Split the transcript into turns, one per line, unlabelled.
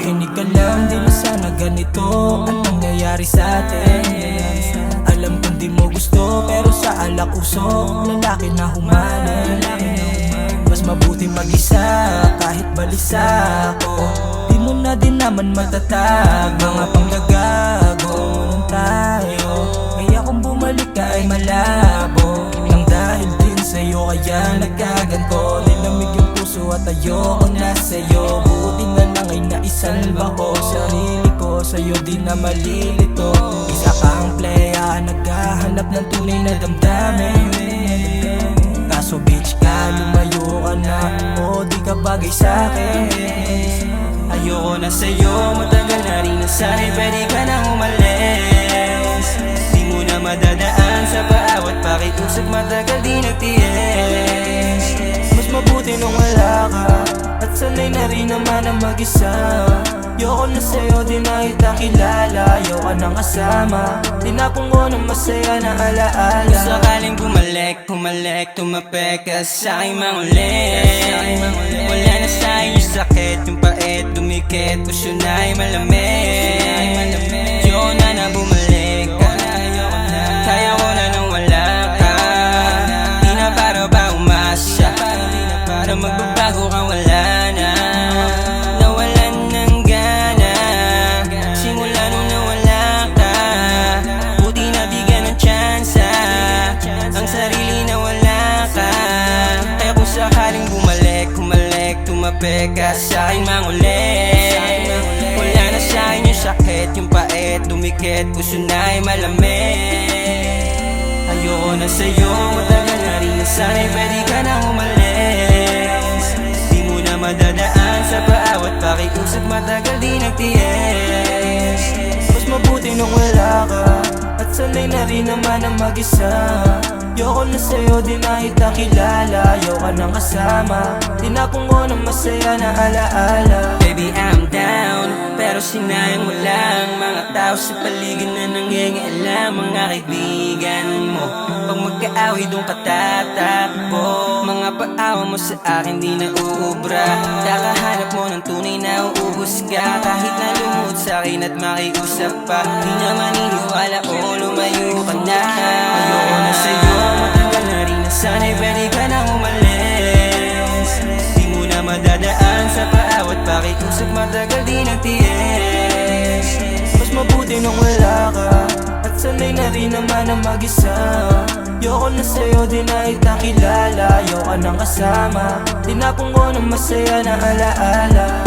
Makinig ka lang, di na sana ganito ang nangyayari sa atin. Alam kong di mo gusto, pero sa alak usok lalaki na humali. Mas mabuti mag-isa kahit balisa ako. Di mo na din naman matatag mga panggagago nung tayo. Kaya kung bumalik ka ay malabo. Nang dahil din sa'yo kaya nagkaganto. Nilamig yung puso at ayoko na sa'yo. Buti na lang ay naisalba ko sarili ko. Sa'yo di na malilito. Isa kang playa, naghahanap ng tunay na damdamin. Kaso bitch ka, lumayo ka na. O di ka bagay sa'kin. Ayoko na sa'yo, matagal na rin na sana'y pwede ka nang umalis. Di mo na madadaan sa paawat pakiusap, matagal di nagtiis. Mas mabuti nung wala ka, at sanay na rin naman ang mag-isa. Ayoko na sa'yo, di na kita kilala. Ayoko nang kasama, tinapong ko ng masaya na alaala. Kung sakaling bumalik, tumapek ka sa'king mangulit. Wala na sa'yo yung sakit, yung pait, dumikit, puso na'y malamig. Ayoko na na bumalik ka, kaya ko na nang wala ka. Di na para ba umasa, para magbabago ka, wala na. Nawalan ng gana, simula nung nawala ka. Buti na bigyan ng tsansa ang sarili na wala ka. Kaya kung sakaling bumalik, tumapek ka sa'kin mangulit. Wala na sa'kin yung sakit, yung pait, dumikit, puso na'y malamig. Ayoko na sa'yo, matagal na rin na sana'y pwede ka nang umalis. Di mo na madadaan sa paawat pakiusap, matagal di nagtiis. Mas mabuti nung wala ka, at sanay na rin naman ang mag-isa. Ayoko na sa'yo, di na kita kilala. Ayoko nang kasama, tinapong ko ng masaya na alaala. Baby, I'm down, pero sinayang mo lang. Mga tao sa paligid na nangingialam. Mga kaibigan mo, pag magkaaway doon ka tatakbo. Mga paawa mo sa akin di na uubra. Kakahanap mo ng tunay na uubos ka. Kahit na lumuhod sa'kin at makiusap pa, di na maniniwala o lumayo ka na. Ayoko na sa'yo, matagal na rin na sana'y pwede ka nang umalis. Di mo na madadaan sa paawat pakiusap, matagal di nagtiis. Mas mabuti nung wala ka, at sanay na rin naman ang mag-isa. Ayoko na sa'yo, di na kita kilala. Ayoko nang kasama, tinapong ko ng masaya na alaala.